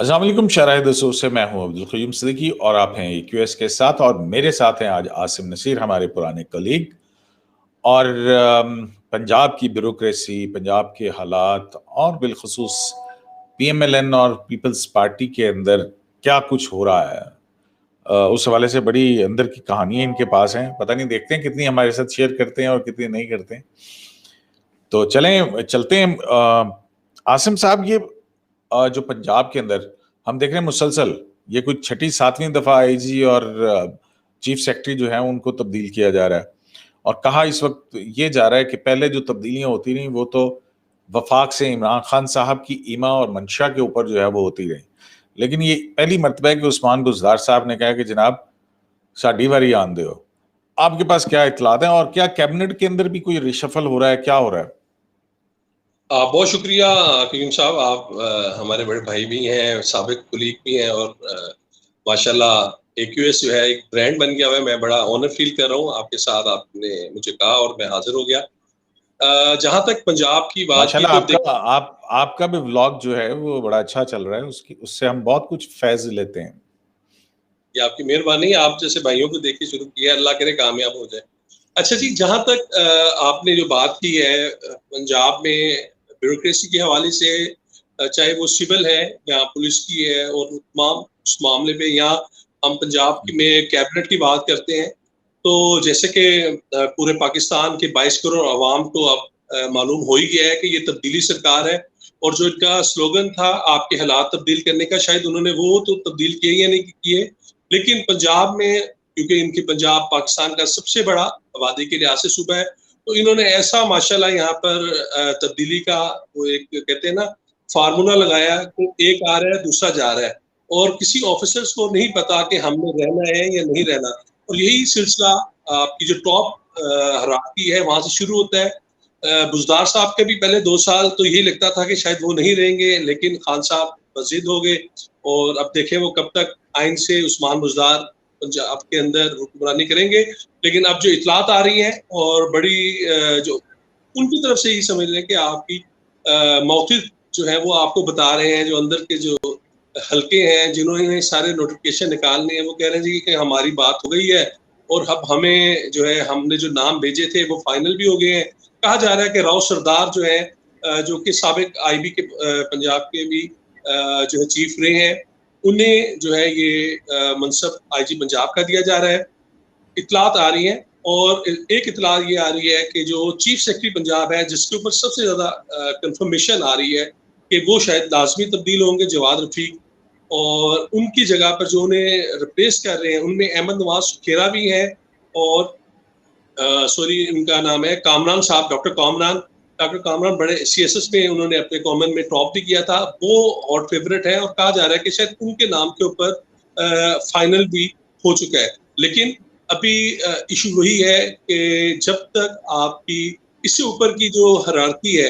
अस्सलाम वालेकुम शराय दोस्तों से मैं हूं अब्दुल क़य्यूम सिद्दीकी और आप हैं EQS के साथ और मेरे साथ हैं आज आसिम नसीर हमारे पुराने कलीग और पंजाब की ब्यूरोक्रेसी, पंजाब के हालात और बिलखुसूस PMLN और पीपल्स पार्टी के अंदर क्या कुछ हो रहा है, उस हवाले से बड़ी अंदर की कहानियां इनके पास हैं। पता नहीं, देखते हैं कितनी हमारे साथ शेयर करते हैं और कितनी नहीं करते हैं। तो चलते हैं। आसिम साहब, ये जो पंजाब के अंदर हम देख रहे हैं मुसलसल, ये कुछ छठी सातवीं दफा IG और चीफ सेक्रेटरी जो है उनको तब्दील किया जा रहा है और कहा इस वक्त ये जा रहा है कि पहले जो तब्दीलियां होती रही वो तो वफाक से इमरान खान साहब की ईमा और मंशा के ऊपर जो है वो होती रही, लेकिन ये पहली मरतबा है कि उस्मान बुज़दार साहब ने कहा कि जनाब साडी वारी आन दो। आपके पास क्या इतलात है और क्या कैबिनेट के अंदर भी कोई रिशफल हो रहा है, क्या हो रहा है? बहुत शुक्रिया क़य्यूम साहब। आप हमारे बड़े भाई भी हैं, साबिक कुलीग भी हैं और माशाल्लाह EQS जो है एक ब्रांड बन गया हुआ है। मैं बड़ा ऑनर फील कर रहा हूँ आपके साथ, आपने मुझे कहा और मैं हाजिर हो गया। जहाँ तक पंजाब की बात की माशाल्लाह तो आपका भी व्लॉग जो है वो बड़ा अच्छा चल रहा है, उससे हम बहुत कुछ फैज़ लेते हैं। ये आपकी मेहरबानी है, आप जैसे भाइयों को देख के शुरू किया, अल्लाह करे कामयाब हो जाए। अच्छा जी, जहाँ तक आपने जो बात की है पंजाब में ब्यूरोक्रेसी के हवाले से, चाहे वो सिविल है या पुलिस की है और तमाम उस मामले पे, या हम पंजाब में कैबिनेट की बात करते हैं तो जैसे कि पूरे पाकिस्तान के 22 करोड़ अवाम को अब मालूम हो ही गया है कि ये तब्दीली सरकार है और जो इनका स्लोगन था आपके हालात तब्दील करने का, शायद उन्होंने वो तो तब्दील किए या नहीं किए, लेकिन पंजाब में क्योंकि इनकी पंजाब पाकिस्तान का सबसे बड़ा आबादी के लिहाज से सूबा है, तो इन्होंने ऐसा माशाल्लाह यहाँ पर तब्दीली का वो एक कहते हैं ना फार्मूला लगाया कि एक आ रहा है दूसरा जा रहा है और किसी ऑफिसर्स को नहीं पता कि हमने रहना है या नहीं रहना। और यही सिलसिला आपकी जो टॉप हरारकी है वहां से शुरू होता है। बुज़दार साहब के भी पहले 2 साल तो यही लगता था कि शायद वो नहीं रहेंगे, लेकिन खान साहब मज़ीद हो गए और अब देखें वो कब तक आइन से उस्मान बुज़दार पंजाब के अंदर हुक्मरानी करेंगे। लेकिन अब जो इतलात आ रही हैं और बड़ी जो उनकी तरफ से ही समझ लें कि आपकी मौक़िफ़ जो है वो आपको बता रहे हैं, जो अंदर के जो हल्के हैं जिन्होंने सारे नोटिफिकेशन निकालने हैं, वो कह रहे हैं जी कि हमारी बात हो गई है और अब हमें जो है हमने जो नाम भेजे थे वो फाइनल भी हो गए हैं। कहा जा रहा है कि राव सरदार जो है जो कि साबिक IB के पंजाब के भी जो है चीफ रहे हैं, उन्हें जो है ये मनसब IG पंजाब का दिया जा रहा है। इतलात आ रही हैं और एक इतला ये आ रही है कि जो चीफ सेक्रेटरी पंजाब है जिसके ऊपर सबसे ज़्यादा कंफर्मेशन आ रही है कि वो शायद लाजमी तब्दील होंगे, जवाद रफ़ीक, और उनकी जगह पर जो उन्हें रिप्लेस कर रहे हैं उनमें अहमद नवाज सुखेरा भी हैं और सॉरी उनका नाम है कामरान साहब, डॉक्टर कामरान बड़े CSS में उन्होंने अपने कॉमन में टॉप भी किया था, वो हॉट फेवरेट है और कहा जा रहा है कि शायद उनके नाम के ऊपर फाइनल भी हो चुका है। लेकिन अभी इशू वही है कि जब तक आपकी इससे ऊपर की जो हायरार्की है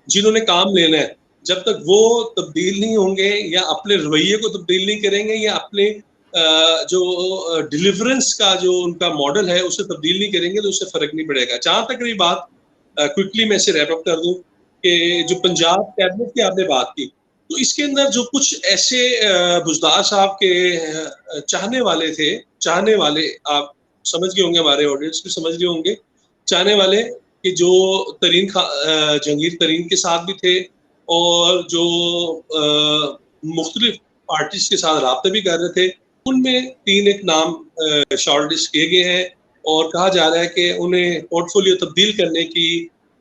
जिन्होंने काम लेना है, जब तक वो तब्दील नहीं होंगे या अपने रवैये को तब्दील नहीं करेंगे या अपने जो डिलीवरेंस का जो उनका मॉडल है उसे तब्दील नहीं करेंगे तो उससे फ़र्क नहीं पड़ेगा। जहाँ तक रही बात, क्विकली मैं इसे रैप अप कर दूँ कि जो पंजाब कैबिनेट की आपने बात की, तो इसके अंदर जो कुछ ऐसे बुज़दार साहब के चाहने वाले आप समझ गए होंगे, हमारे ऑडियंस भी समझ गए होंगे, चाहने वाले कि जो जहांगीर तरीन के साथ भी थे और जो मुख्तलिफ पार्टीज़ के साथ राब्ता भी कर रहे थे, उनमें 3 एक नाम शॉर्टलिस्ट किए गए हैं और कहा जा रहा है कि उन्हें पोर्टफोलियो तब्दील करने की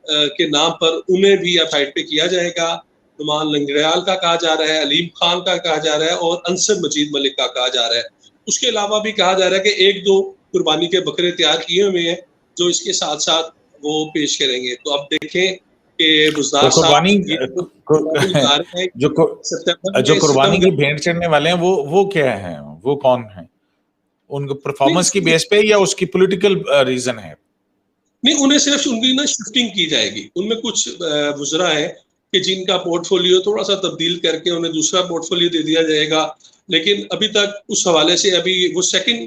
के नाम पर उन्हें भी अब साइड पे किया जाएगा। नुमान लंगड़ियाल का कहा जा रहा है, अलीम खान का कहा जा रहा है और अंसर मजीद मलिक का कहा जा रहा है। उसके अलावा भी कहा जा रहा है कि 1-2 कुर्बानी के बकरे तैयार किए हुए हैं जो इसके साथ-साथ वो पेश करेंगे। तो अब देखें कि बुज़दार तो कुर्बानी जो कुर्बानी की भेंट चढ़ने वाले हैं वो क्या हैं? वो कौन हैं? उनके परफॉर्मेंस की बेस पे या उसकी पॉलिटिकल रीजन है? नहीं, उन्हें सिर्फ उनकी ना शिफ्टिंग की जाएगी। उनमें कुछ वुज़रा हैं कि जिनका पोर्टफोलियो थोड़ा-सा तब्दील करके उन्हें दूसरा पोर्टफोलियो दे दिया जाएगा, लेकिन अभी तक उस हवाले से अभी वो सेकंड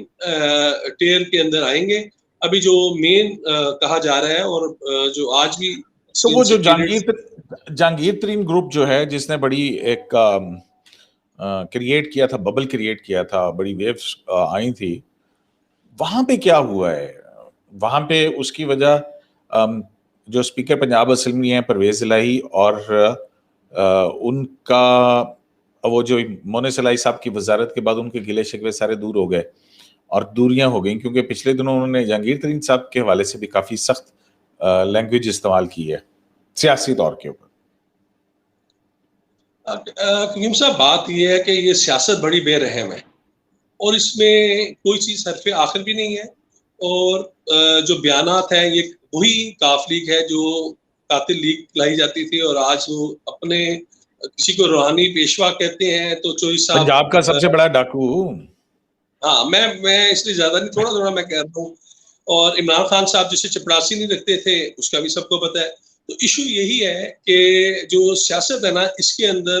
टियर के अंदर आएंगे। अभी जो मेन कहा जा रहा है और जो आज भी तो वो जो जहांगीर तरीन ग्रुप जो है जिसने बड़ी एक क्रिएट किया था, बबल क्रिएट किया था, बड़ी वेव्स आई थी, वहां पे क्या हुआ है? वहां पे उसकी वजह जो स्पीकर पंजाब असेंबली हैं परवेज इलाही और उनका वो जो मोने सलाई साहब की वजारत के बाद उनके गिले शिकवे सारे दूर हो गए और दूरियां हो गई, क्योंकि पिछले दिनों उन्होंने जहांगीर तरीन साहब के हवाले से भी काफी सख्त लैंग्वेज इस्तेमाल की है सियासी तौर के ऊपर। क्यूम साहब, बात यह है कि ये सियासत बड़ी बेरहम है और इसमें कोई चीज हरफ आखिर भी नहीं है। और जो बयानात हैं ये वही काफ लीग है जो कातिल लीग लाई जाती थी, और आज वो अपने किसी को रूहानी पेशवा कहते हैं तो चोरी साहब पंजाब का सबसे बड़ा डाकू। हाँ, मैं इसलिए ज्यादा नहीं, थोड़ा थोड़ा मैं कह रहा हूँ। और इमरान खान साहब जिसे चपरासी नहीं रखते थे उसका भी सबको पता है। तो इशू यही है कि जो सियासत है ना, इसके अंदर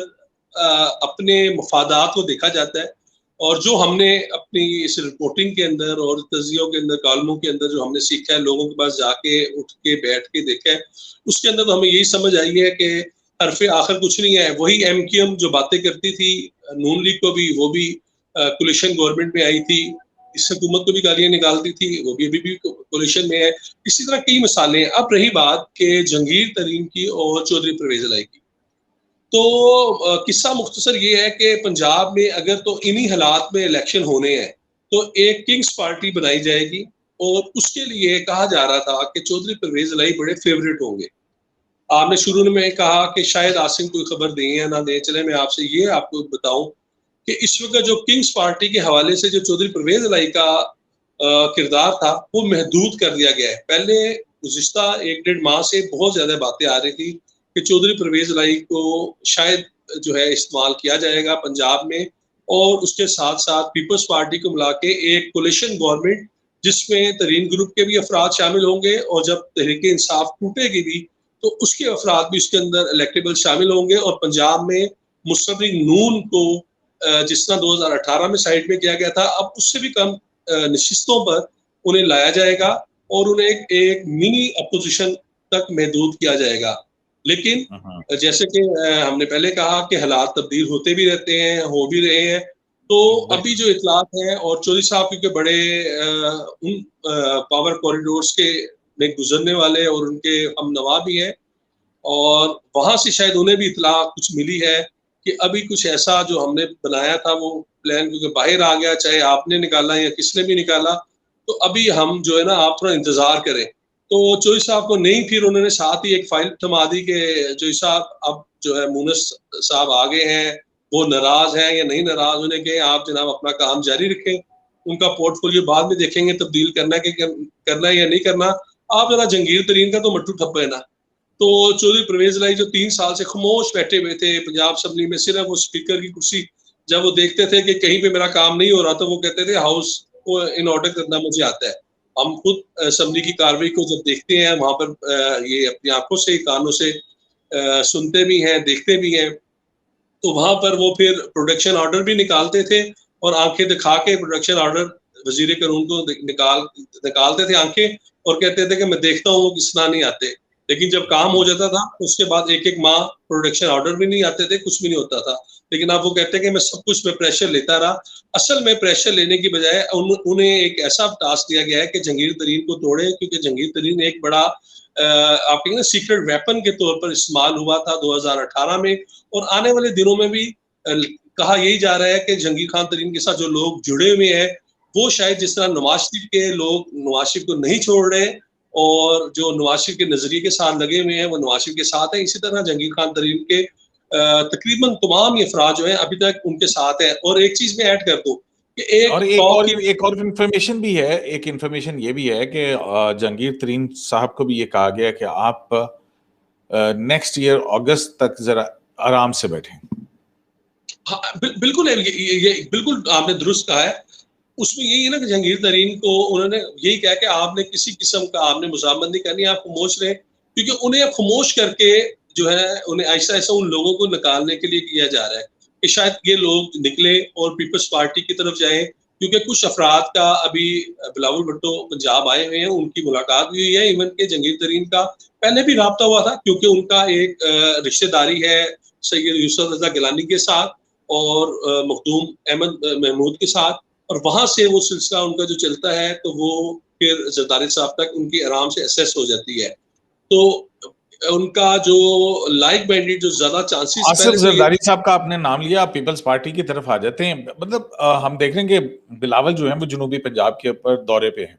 अपने मफादात को देखा जाता है, और जो हमने अपनी इस रिपोर्टिंग के अंदर और तजियों के अंदर, कॉलमों के अंदर जो हमने सीखा है, लोगों के पास जाके उठ के बैठ के देखा है, उसके अंदर तो हमें यही समझ आई है कि हरफ आखिर कुछ नहीं है। वही MQM जो बातें करती थी, नून लीग को भी, वो भी कोलिशन गवर्नमेंट में आई थी, इस हुकूमत को भी गालियां निकालती थी, वो भी अभी भी कोलिशन में है। इसी तरह कई मिसालें। अब रही बात के जहांगीर तरीन की और चौधरी परवेज इलाही की, तो किस्सा मुख्तसर ये है कि पंजाब में अगर तो इन्हीं हालात में इलेक्शन होने हैं तो एक किंग्स पार्टी बनाई जाएगी, और उसके लिए कहा जा रहा था कि चौधरी परवेज इलाही बड़े फेवरेट होंगे। आपने शुरू में कहा कि शायद आसिम कोई खबर दें या ना दें, चले मैं आपसे ये आपको बताऊं कि इस वक्त जो किंग्स पार्टी के हवाले से जो चौधरी परवेज इलाही का किरदार था वो महदूद कर दिया गया है। पहले गुज़िश्ता 1-1.5 माह से बहुत ज्यादा बातें आ रही थी कि चौधरी परवेज इलाही को शायद जो है इस्तेमाल किया जाएगा पंजाब में, और उसके साथ साथ पीपल्स पार्टी को मिला के एक कोलिशन गवर्नमेंट जिसमें तरीन ग्रुप के भी अफराद शामिल होंगे, और जब तहरीक इंसाफ टूटेगी भी तो उसके अफराद भी उसके अंदर इलेक्टेबल शामिल होंगे, और पंजाब में मुस्तक़बिल नून को जिस तरह 2018 में साइड में किया गया था, अब उससे भी कम नशिस्तों पर उन्हें लाया जाएगा और उन्हें एक मिनी अपोजिशन तक महदूद किया जाएगा। लेकिन जैसे कि हमने पहले कहा कि हालात तब्दील होते भी रहते हैं, हो भी रहे हैं। तो अभी जो इतलात हैं, और चौधरी साहब क्योंकि बड़े उन पावर कॉरिडोर्स के में गुजरने वाले और उनके हम नवा भी हैं, और वहां से शायद उन्हें भी इतला कुछ मिली है कि अभी कुछ ऐसा जो हमने बनाया था वो प्लान क्योंकि बाहर आ गया, चाहे आपने निकाला या किसने भी निकाला, तो अभी हम जो है ना, आप थोड़ा इंतजार करें। तो चौधरी साहब को नहीं, फिर उन्होंने साथ ही एक फाइल थमा दी कि चौधरी साहब अब जो है मुनस साहब आ गए हैं, वो नाराज हैं या नहीं नाराज, उन्हें कहें आप जनाब अपना काम जारी रखें, उनका पोर्टफोलियो बाद में देखेंगे तब्दील करना है या नहीं करना। आप जरा जहांगीर तरीन का तो मट्टू ठप्पा है ना। तो चौधरी परवेज इलाही जो 3 साल से खामोश बैठे हुए थे पंजाब असेंबली में, सिर्फ वो स्पीकर की कुर्सी जब वो देखते थे कि कहीं पे मेरा काम नहीं हो रहा तो वो कहते थे हाउस को इन ऑर्डर करना मुझे आता है। हम खुद असेंबली की कार्रवाई को जब देखते हैं वहां पर ये अपनी आंखों से, कानों से सुनते भी हैं, देखते भी हैं, तो वहां पर वो फिर प्रोडक्शन ऑर्डर भी निकालते थे, और आंखें दिखा के प्रोडक्शन ऑर्डर वजीर कानून को निकालते थे आंखें, और कहते थे कि मैं देखता हूँ वो किस तरह नहीं आते। लेकिन जब काम हो जाता था उसके बाद 1-1 माह प्रोडक्शन ऑर्डर भी नहीं आते थे, कुछ भी नहीं होता था। लेकिन अब वो कहते हैं कि मैं सब कुछ में प्रेशर लेता रहा। असल में प्रेशर लेने की बजाय उन्हें एक ऐसा टास्क दिया गया है कि जहांगीर तरीन को तोड़े, क्योंकि जहांगीर तरीन एक बड़ा आप कहेंगे सीक्रेट वेपन के तौर पर इस्तेमाल हुआ था 2018 में, और आने वाले दिनों में भी कहा यही जा रहा है कि जहांगीर खान तरीन के साथ जो लोग जुड़े हुए हैं वो शायद जिस तरह नवाज शरीफ के लोग नवाज शरीफ को नहीं छोड़ रहे, और जो नवाज शरीफ के नजरिए के साथ लगे हुए हैं वो नवाज शरीफ के साथ है, इसी तरह जहांगीर खान तरीन के तकरीबन तमाम ये अफराद जो है अभी तक उनके साथ है। और एक चीज में ऐड कर दूं कि एक और इन्फॉर्मेशन भी है, एक इन्फॉर्मेशन ये भी है कि जहांगीर तरीन साहब को भी ये कहा गया कि आप नेक्स्ट ईयर अगस्त तक जरा आराम से बैठें। हाँ, बिल्कुल ये बिल्कुल आपने दुरुस्त कहा है। उसमें यही है ना कि जहांगीर तरीन को उन्होंने यही कहा कि आपने किसी किस्म का आपने मुजामत नहीं करनी, आप खामोश रहे, क्योंकि उन्हें खामोश करके जो है उन्हें ऐसा ऐसा उन लोगों को निकालने के लिए किया जा रहा है कि शायद ये लोग निकले और पीपल्स पार्टी की तरफ जाएं। क्योंकि कुछ अफराद का अभी बिलावल भुट्टो पंजाब आए हुए हैं, उनकी मुलाकात भी हुई है। इवन के जहांगीर तरीन का पहले भी राब्ता हुआ था, क्योंकि उनका एक रिश्तेदारी है सैयद यूसुफ रजा गिलानी के साथ, और मखदूम अहमद महमूद के साथ, और वहाँ से वो सिलसिला उनका जो चलता है तो वो फिर जरदारी साहब तक उनकी आराम से एक्सेस हो जाती है। तो उनका जो लाइक माइंडेड जो ज़्यादा चांसेस आसिफ पहले से जरदारी साहब का आपने नाम लिया, आप पीपल्स पार्टी की तरफ आ जाते हैं। मतलब हम देख रहे हैं कि बिलावल जो है वो जनूबी पंजाब के ऊपर दौरे पे हैं।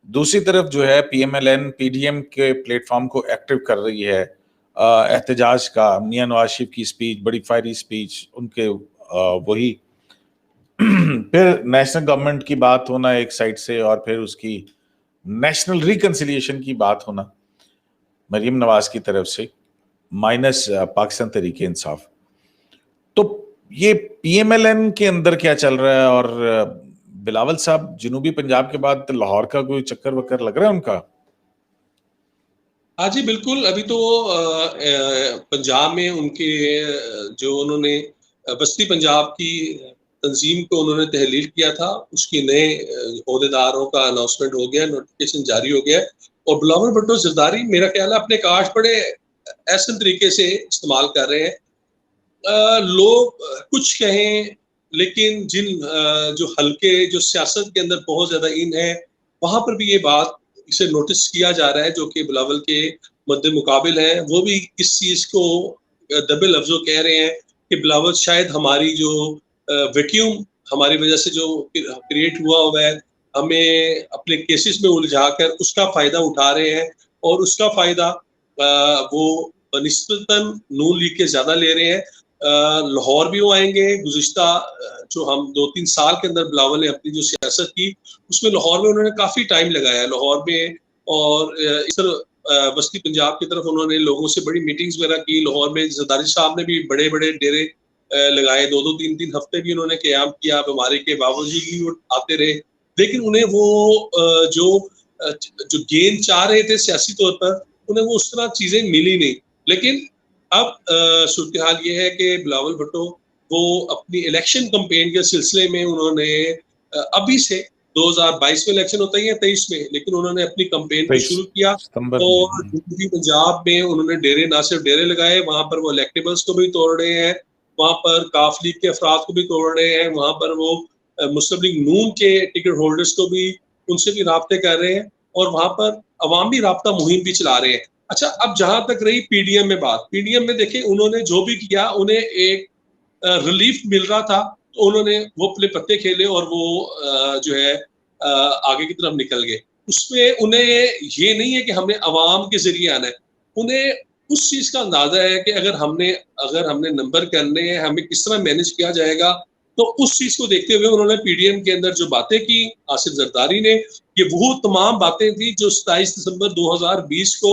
दूसरी तरफ जो है पीएमएलएन पीडीएम के प्लेटफॉर्म को एक्टिव कर रही है एहतजाज का। मियां नवाज शरीफ की स्पीच, बड़ी फायरी स्पीच उनके, वही फिर नेशनल गवर्नमेंट की बात होना एक साइड से, और फिर उसकी नेशनल रिकंसिलिएशन की बात होना मरीम नवाज की तरफ से, माइनस पाकिस्तान तरीके इंसाफ। तो ये पीएमएलएन के अंदर क्या चल रहा है? और बिलावल साहब जनूबी पंजाब के बाद लाहौर का कोई चक्कर वक्कर लग रहा है उनका? हाँ जी, बिल्कुल। अभी तो पंजाब में उनके जो उन्होंने बस्ती पंजाब की तंजीम को उन्होंने तहलील किया था, उसके नए ओहदेदारों का अनाउंसमेंट हो गया, नोटिफिकेशन जारी हो गया। और बिलावल भुट्टो जरदारी मेरा ख्याल है अपने काश बड़े ऐसे तरीके से इस्तेमाल कर रहे हैं। लोग कुछ कहें, लेकिन जो हल्के जो सियासत के अंदर बहुत ज़्यादा इन है, वहाँ पर भी ये बात इसे नोटिस किया जा रहा है, जो कि बिलावल के मद्दे मुकाबिल है। वो भी इस चीज़ को दबे लफ्ज़ों कह रहे हैं कि बिलावल शायद हमारी जो वैक्यूम हमारी वजह से जो क्रिएट हुआ है, हमें अपने केसेस में उलझाकर उसका फ़ायदा उठा रहे हैं, और उसका फ़ायदा वो निस्बतन नून लीग के ज़्यादा ले रहे हैं। लाहौर भी वो आएंगे। गुज़िश्ता जो हम 2-3 साल के अंदर बिलावल ने अपनी जो सियासत की, उसमें लाहौर में उन्होंने काफ़ी टाइम लगाया लाहौर में, और इस तरह बस्ती पंजाब की तरफ उन्होंने लोगों से बड़ी मीटिंग्स वगैरह की। लाहौर में जरदारी साहब ने भी बड़े-बड़े डेरे लगाए, 2-2 3-3 हफ्ते भी उन्होंने क़याम किया, बीमारी के बावजूद भी वो आते रहे। लेकिन उन्हें वो जो गेन चाह रहे थे सियासी तौर पर, उन्हें वो उस तरह चीज़ें मिली नहीं। लेकिन अब सूरत हाल ये है कि बिलावल भुट्टो वो अपनी इलेक्शन कैंपेन के सिलसिले में उन्होंने अभी से 2022 में इलेक्शन होता ही है, 23 में, लेकिन उन्होंने अपनी कैंपेन को शुरू किया। और जनूबी पंजाब में उन्होंने डेरे, ना सिर्फ डेरे लगाए, वहाँ पर वो इलेक्टेबल्स को भी तोड़ रहे हैं, वहाँ पर काफ लीग के अफराद को भी तोड़ रहे हैं, वहाँ पर वो मुस्लिम लीग नून के टिकट होल्डर्स को भी, उनसे भी राब्ते कर रहे हैं, और वहाँ पर अवामी राब्ता मुहिम भी चला रहे हैं। अच्छा, अब जहां तक रही पीडीएम में बात, पीडीएम में देखिए उन्होंने जो भी किया, उन्हें एक रिलीफ मिल रहा था, तो उन्होंने वो अपने पत्ते खेले और वो जो है आगे की तरफ निकल गए। उसमें उन्हें ये नहीं है कि हमें अवाम के जरिए आना है, उन्हें उस चीज का अंदाजा है कि अगर हमने नंबर करने हैं, हमें किस तरह मैनेज किया जाएगा। तो उस चीज को देखते हुए उन्होंने पीडीएम के अंदर जो बातें की आसिफ जरदारी ने, ये वो तमाम बातें थी जो 27 दिसंबर 2020 को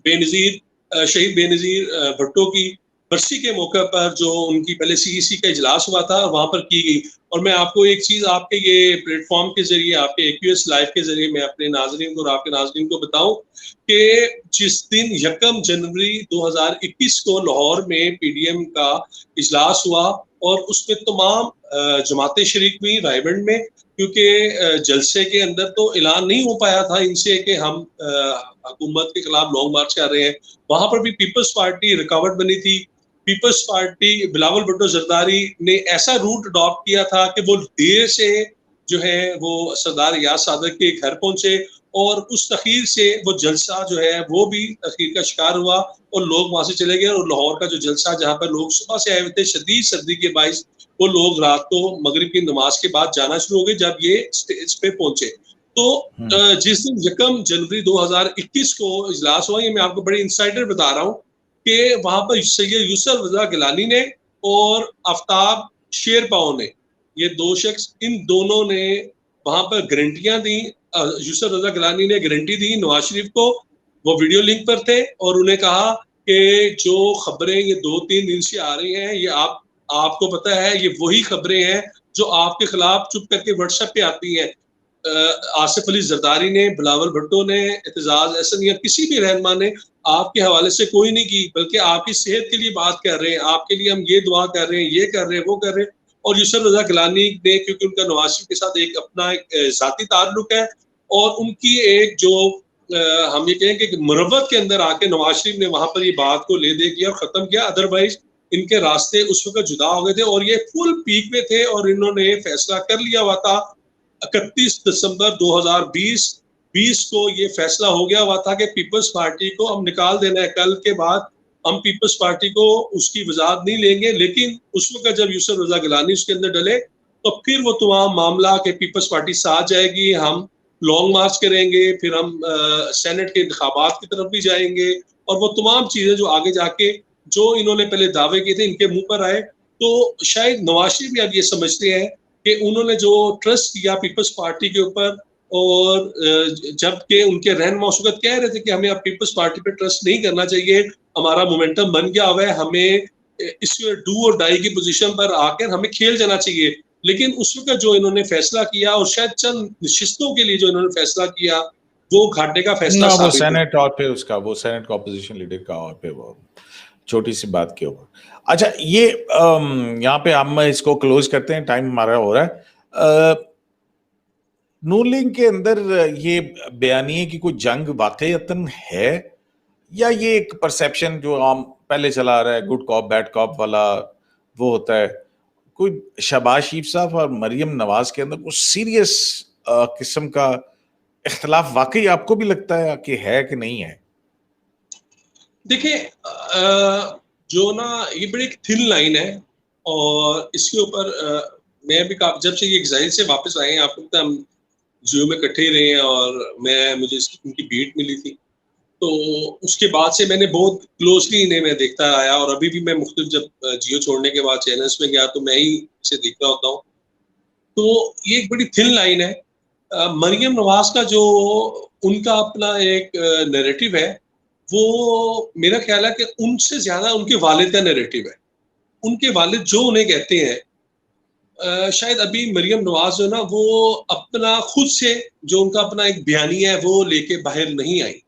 शहीद बेनज़ीर भुट्टो की बरसी के मौके पर जो उनकी पहले सीईसी का इजलास हुआ था, वहां पर की गई। और मैं आपको एक चीज आपके ये प्लेटफॉर्म के जरिए, आपके एक्यूएस लाइव के जरिए मैं अपने नाजरीन को और आपके नाजरीन को बताऊं कि जिस दिन 1 जनवरी 2021 को लाहौर में पीडीएम का इजलास हुआ, और उसमें तमाम जमातें शरीक हुई रायबंड में, क्योंकि जलसे के अंदर तो ऐलान नहीं हो पाया था इनसे कि हम हुकूमत के खिलाफ लॉन्ग मार्च कर रहे हैं। वहां पर भी पीपल्स पार्टी रुकावट बनी थी। पीपल्स पार्टी बिलावल भुट्टो जरदारी ने ऐसा रूट अडॉप्ट किया था कि वो देर से जो है वो सरदार याद सादक के घर पहुंचे, और उस तखीर से वो जलसा जो है वो भी तखीर का शिकार हुआ, और लोग वहां से चले गए। और लाहौर का जो जलसा, जहां पर लोग सुबह से आए हुए थे, शदीद सर्दी के बाइस वो लोग रात को मगरिब की नमाज के बाद जाना शुरू हो गए जब ये स्टेज पे पहुंचे। तो जिस दिन 1 जनवरी 2021 को इजलास हुआ, ये मैं आपको बड़ी इंसाइडर बता रहा हूँ कि वहां पर सैयद यूसुफ रजा गिलानी ने और आफ्ताब शेरपाओ ने, ये दो शख्स, इन दोनों ने वहां पर गारंटियां दी। यूसुफ रजा गिलानी ने गारंटी दी नवाज शरीफ को, वो वीडियो लिंक पर थे, और उन्हें कहा कि जो खबरें ये 2-3 दिन से आ रही हैं, ये आपको पता है ये वही खबरें हैं जो आपके खिलाफ चुप करके व्हाट्सएप पे आती हैं। आसिफ अली जरदारी ने, बिलावल भुट्टो ने, एतजाज अहसन या किसी भी रहनुमा ने आपके हवाले से कोई नहीं की, बल्कि आपकी सेहत के लिए बात कर रहे हैं, आपके लिए हम ये दुआ कर रहे हैं, ये कर रहे हैं, वो कर रहे हैं। और यूसुफ रजा गिलानी ने, क्योंकि उनका नवाज शरीफ के साथ एक अपना जाती ताल्लुक है, और उनकी एक जो हम ये कहें कि मुरव्वत के अंदर आके नवाज शरीफ ने वहां पर ये बात को ले दे किया और खत्म किया। अदरवाइज इनके रास्ते उस वक्त जुदा हो गए थे और ये फुल पीक में थे और इन्होंने फैसला कर लिया हुआ था 31 दिसंबर 2020 को ये फैसला हो गया हुआ था कि पीपल्स पार्टी को हम निकाल देना है। कल के बाद हम पीपल्स पार्टी को उसकी वजाहत नहीं लेंगे, लेकिन उस वक्त जब यूसुफ रजा गिलानी उसके अंदर डले तो फिर वो तमाम मामला के पीपल्स पार्टी साथ जाएगी, हम लॉन्ग मार्च करेंगे, फिर हम सेनेट के इंतखाबात की तरफ भी जाएंगे और वो तमाम चीजें जो आगे जाके जो इन्होंने पहले दावे किए थे इनके मुंह पर आए। तो शायद नवाज शरीफ भी अब ये समझते हैं कि उन्होंने जो ट्रस्ट किया पीपल्स पार्टी के ऊपर और जबकि उनके रहनुमा उस वक्त कह रहे थे कि हमें अब पीपल्स पार्टी पे ट्रस्ट नहीं करना चाहिए, हमारा मोमेंटम बन गया हुआ है, हमें इस डू और डाई की पोजीशन पर आकर हमें खेल जाना चाहिए। लेकिन उस वक्त जो इन्होंने फैसला किया और शायद चंद निश्चितों के लिए जो इन्होंने फैसला किया वो घाटे का फैसला वो साबित सेनेट और फिर उसका वो सेनेट का अपोजिशन लीडर का और फिर वो छोटी सी बात के ऊपर। अच्छा, ये यहाँ पे हम इसको क्लोज करते हैं, टाइम हमारा हो रहा है। नून लीग के अंदर ये बयानिए की कोई जंग वाकईतन है या ये एक परसेप्शन जो आम पहले चला आ रहा है, गुड कॉप बैड कॉप वाला वो होता है? कोई शहबाज शरीफ साहब और मरियम नवाज के अंदर कुछ सीरियस किस्म का इख्तलाफ वाकई आपको भी लगता है कि है कि नहीं है? देखिए, जो ना ये बड़ी एक थिन लाइन है और इसके ऊपर मैं भी जब से ये एग्जाइल से वापस आए हैं, आपको पता हम जियो में इकट्ठे ही रहे हैं और मुझे उनकी बीट मिली थी, तो उसके बाद से मैंने बहुत क्लोजली इन्हें मैं देखता आया और अभी भी मैं मुख्तलिफ जब जियो छोड़ने के बाद चैनल्स में गया तो मैं ही इसे देख रहा होता हूँ। तो ये एक बड़ी थिन लाइन है। मरियम नवाज का जो उनका अपना एक नैरेटिव है वो मेरा ख्याल है कि उनसे ज्यादा उनके वालिद का नैरेटिव है। उनके वालिद जो उन्हें कहते हैं, शायद अभी मरियम नवाज जो ना वो अपना खुद से जो उनका अपना एक बयानी है वो लेके बाहर नहीं आई।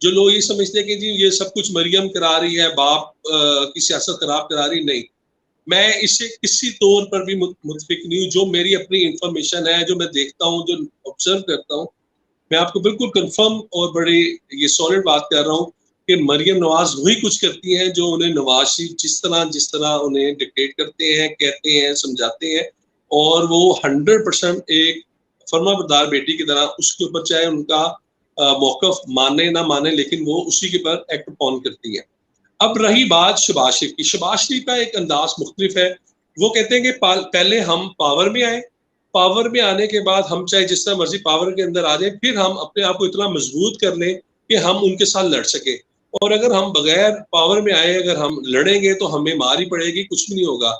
जो लोग ये समझते हैं कि जी ये सब कुछ मरियम करा रही है, बाप की सियासत खराब करा रही, नहीं, मैं इससे किसी तौर पर भी मुतफिक नहीं हूँ। जो मेरी अपनी इंफॉर्मेशन है, जो मैं देखता हूँ, जो ऑब्जर्व करता हूँ, मैं आपको बिल्कुल कंफर्म और बड़ी ये सॉलिड बात कर रहा हूँ कि मरियम नवाज वही कुछ करती हैं जो उन्हें नवाज शरीफ जिस तरह उन्हें डिक्टेट करते हैं, कहते हैं, समझाते हैं, और वो 100% एक फर्माबरदार बेटी की तरह उसके ऊपर चाहे उनका मौकफ माने ना माने लेकिन वो उसी के पर एक्ट ऑन करती है। अब रही बात शहबाज शरीफ की, शहबाज शरीफ का एक अंदाज मुख्तलिफ है। वो कहते हैं कि पहले हम पावर में आए, पावर में आने के बाद हम चाहे जिस तरह मर्जी पावर के अंदर आ जाए, फिर हम अपने आप को इतना मजबूत कर लें कि हम उनके साथ लड़ सके, और अगर हम बगैर पावर में आए अगर हम लड़ेंगे तो हमें मार ही पड़ेगी, कुछ भी नहीं होगा।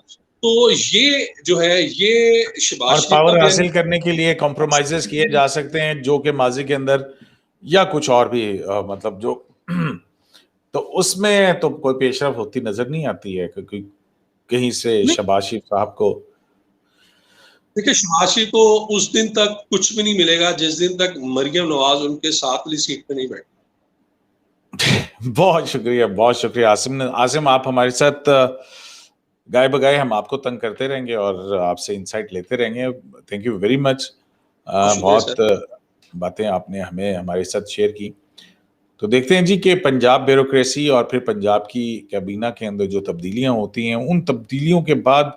तो ये जो है ये शहबाज और शरीफ पावर का हासिल करने के लिए कॉम्प्रोमाइजेस किए जा सकते हैं जो कि माजी के अंदर या कुछ और भी मतलब जो तो उसमें तो कोई पेशरफ होती नजर नहीं आती है क्योंकि कहीं से शहबाज शरीफ साहब को। देखिए, शहबाज शरीफ को उस दिन तक कुछ भी नहीं मिलेगा जिस दिन तक मरियम नवाज उनके साथ वाली सीट पे नहीं बैठी। बहुत शुक्रिया आसिम, आप हमारे साथ गाए बगाए हम आपको तंग करते रहेंगे और आपसे इंसाइट लेते रहेंगे। Thank you very much. बहुत बातें आपने हमें हमारे साथ शेयर की। तो देखते हैं जी कि पंजाब ब्यूरोक्रेसी और फिर पंजाब की कैबिना के अंदर जो तब्दीलियां होती हैं, उन तब्दीलियों के बाद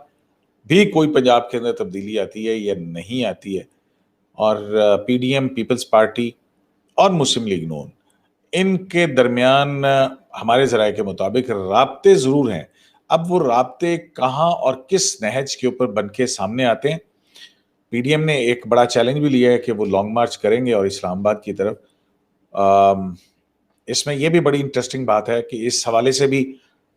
भी कोई पंजाब के अंदर तब्दीली आती है या नहीं आती है। और पीडीएम, पीपल्स पार्टी और मुस्लिम लीग नून, इनके दरमियान हमारे ज़राए के मुताबिक राब्ते ज़रूर हैं। अब वो राब्ते कहाँ और किस नहज के ऊपर बन के सामने आते हैं। पीडीएम ने एक बड़ा चैलेंज भी लिया है कि वो लॉन्ग मार्च करेंगे और इस्लामाबाद की तरफ। इसमें यह भी बड़ी इंटरेस्टिंग बात है कि इस हवाले से भी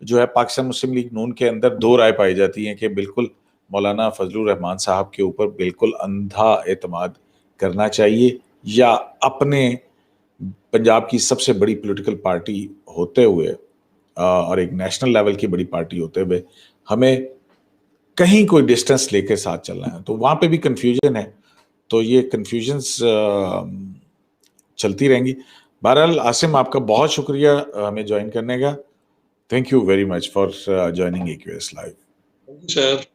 जो है पाकिस्तान मुस्लिम लीग नून के अंदर दो राय पाई जाती हैं कि बिल्कुल मौलाना फजलुर रहमान साहब के ऊपर बिल्कुल अंधा एतमाद करना चाहिए, या अपने पंजाब की सबसे बड़ी पॉलिटिकल पार्टी होते हुए और एक नेशनल लेवल की बड़ी पार्टी होते हुए हमें कहीं कोई डिस्टेंस लेके साथ चलना है। तो वहां पे भी कंफ्यूजन है। तो ये कंफ्यूजन्स चलती रहेंगी। बहरहाल आसिम, आपका बहुत शुक्रिया हमें ज्वाइन करने का। Thank you very much for joining AQS live. Sir.